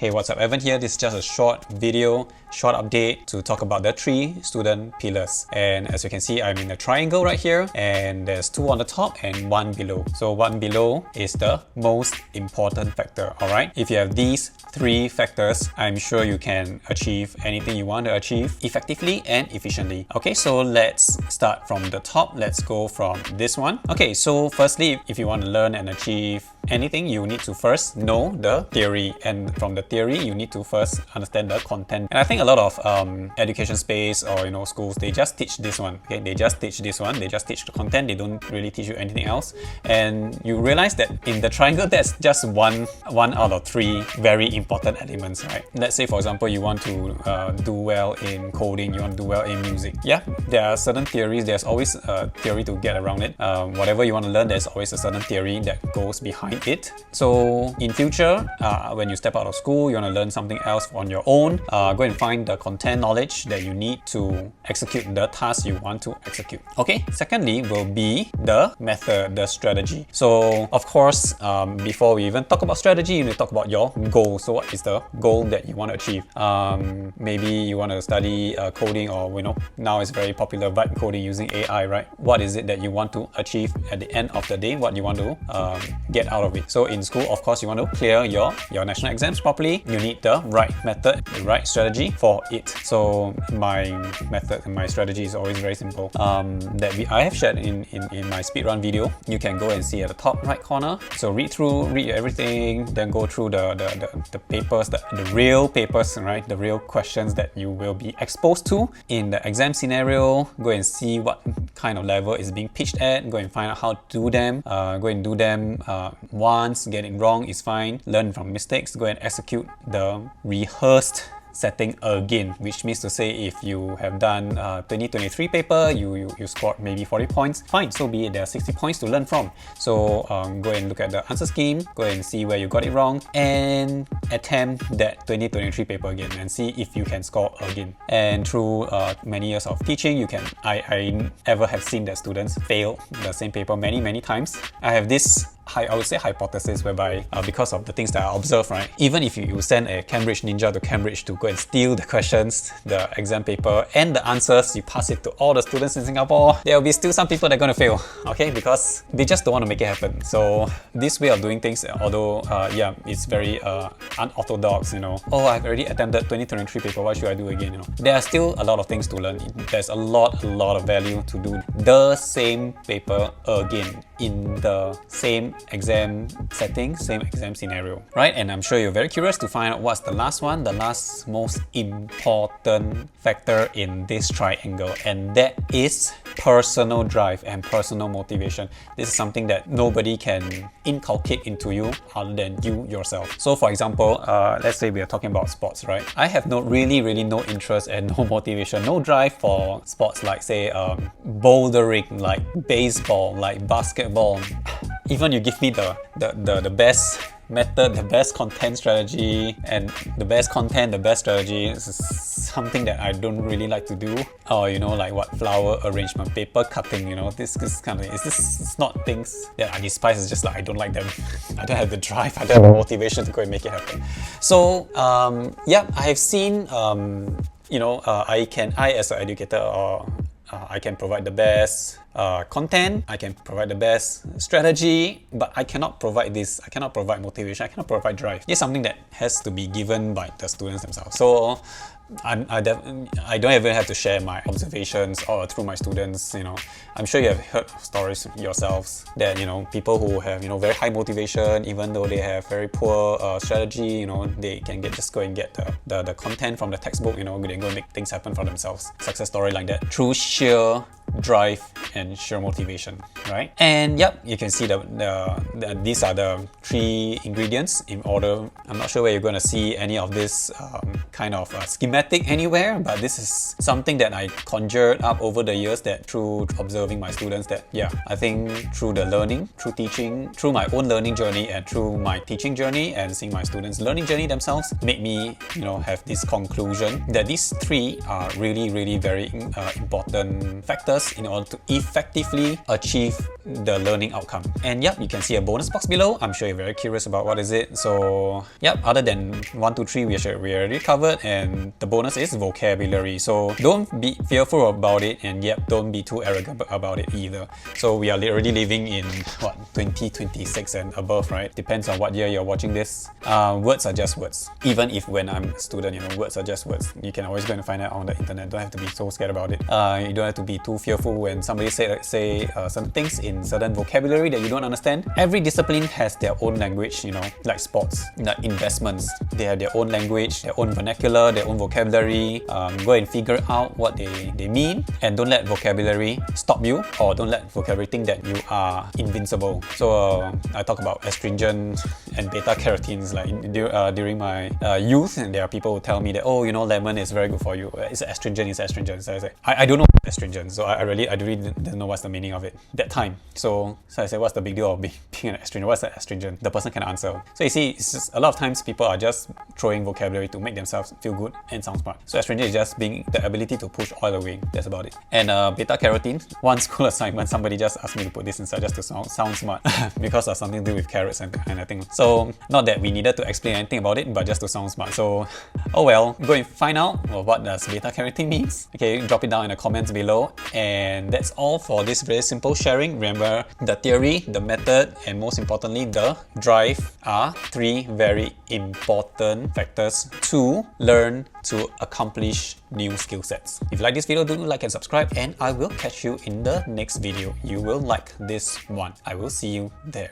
Hey, what's up, Evan here. This is just a short video, short update to talk about the 3 student pillars. And as you can see, I'm in a triangle right here, and there's 2 on the top and 1 below. So 1 below is the most important factor, alright? If you have these 3 factors, I'm sure you can achieve anything you want to achieve effectively and efficiently. Okay, so let's start from the top. Let's go from this one. Okay, so firstly, if you want to learn and achieve anything, you need to first know the theory, and from the theory you need to first understand the content. And I think a lot of education space or schools, they just teach this one. Okay, they just teach this one, they just teach the content, they don't really teach you anything else. And you realize that in the triangle, that's just one out of 3 very important elements, right? Let's say, for example, you want to do well in coding, you want to do well in music. Yeah, there are certain theories, there's always a theory to get around it. Whatever you want to learn, there's always a certain theory that goes behind it. So in future, when you step out of school, you want to learn something else on your own, go and find the content knowledge that you need to execute the task you want to execute. Okay, secondly will be the method, the strategy. So of course, before we even talk about strategy, you need to talk about your goal. So what is the goal that you want to achieve? Maybe you want to study coding, or now it's very popular, vibe coding using AI, right? What is it that you want to achieve at the end of the day? What you want to get out of it? So in school, of course, you want to clear your national exams properly. You need the right method, the right strategy for it. So my method and my strategy is always very simple. I have shared in my speedrun video. You can go and see at the top right corner. So read everything, then go through the papers, the real papers, right? The real questions that you will be exposed to in the exam scenario. Go and see what kind of level is being pitched at. Go and find out how to do them. Go and do them once. Getting wrong is fine. Learn from mistakes. Go and execute the rehearsed setting again, which means to say, if you have done 2023 paper, you scored maybe 40 points, fine, so be it. There are 60 points to learn from. So go and look at the answer scheme, go and see where you got it wrong, and attempt that 2023 paper again and see if you can score again. And through many years of teaching, I ever have seen that students fail the same paper many times. I have this I would say hypothesis whereby because of the things that I observe, right? Even if you send a Cambridge ninja to Cambridge to go and steal the questions, the exam paper, and the answers, you pass it to all the students in Singapore, there will be still some people that are going to fail, okay? Because they just don't want to make it happen. So this way of doing things, although it's very unorthodox, oh, I've already attempted 2023 paper, what should I do again? There are still a lot of things to learn. There's a lot of value to do the same paper again in the same exam setting, same exam scenario, right? And I'm sure you're very curious to find out what's the last one, the last most important factor in this triangle, and that is personal drive and personal motivation. This is something that nobody can inculcate into you other than you yourself. So for example, let's say we are talking about sports, right? I have really no interest and no motivation, no drive for sports like, say, bouldering, like baseball, like basketball. Even you give me the best method, the best content strategy, and the best content, the best strategy, is something that I don't really like to do. Or like what, flower arrangement, paper cutting, this kind of, it's not things that I despise. It's just like I don't like them. I don't have the drive, I don't have the motivation to go and make it happen. So I have seen I as an educator, or I can provide the best content, I can provide the best strategy, but I cannot provide this. I cannot provide motivation, I cannot provide drive. It's something that has to be given by the students themselves. So I don't even have to share my observations or through my students. I'm sure you have heard stories yourselves that people who have very high motivation, even though they have very poor strategy, they can just go and get the content from the textbook, then go and make things happen for themselves. Success story like that through sheer drive and sheer motivation, right? And yep, you can see these are the 3 ingredients in order. I'm not sure where you're going to see any of this kind of schematic anywhere, but this is something that I conjured up over the years, that through observing my students, that I think through the learning, through teaching, through my own learning journey and through my teaching journey and seeing my students' learning journey themselves, make me have this conclusion that these 3 are really very important factors purpose in order to effectively achieve the learning outcome. And yep, you can see a bonus box below. I'm sure you're very curious about what is it. So yep, other than 1, 2, 3, we already covered, and the bonus is vocabulary. So don't be fearful about it, and yep, don't be too arrogant about it either. So we are already living in what, 2026 and above, right? Depends on what year you're watching this. Words are just words. Even if when I'm a student, words are just words. You can always go and find out on the internet. Don't have to be so scared about it. You don't have to be too fearful when somebody say certain things in certain vocabulary that you don't understand. Every discipline has their own language, like sports, like investments. They have their own language, their own vernacular, their own vocabulary. Go and figure out what they mean, and don't let vocabulary stop you, or don't let vocabulary think that you are invincible. So I talk about astringent and beta carotenes like during my youth, and there are people who tell me that, oh, lemon is very good for you. It's astringent, So I say, I don't know astringent, so I really didn't know what's the meaning of it that time. So I said, what's the big deal of being an astringent? What's an astringent? The person can answer. So you see, it's just a lot of times people are just throwing vocabulary to make themselves feel good and sound smart. So astringent is just being the ability to push oil away. That's about it. And beta carotene, one school assignment, somebody just asked me to put this inside just to sound smart because of something to do with carrots and I think. So not that we needed to explain anything about it, but just to sound smart. So oh well, go and find out what does beta carotene means. Okay, drop it down in the comments below. And that's all for this very simple sharing. Remember, the theory, the method, and most importantly, the drive are 3 very important factors to learn to accomplish new skill sets. If you like this video, do like and subscribe, and I will catch you in the next video. You will like this one. I will see you there.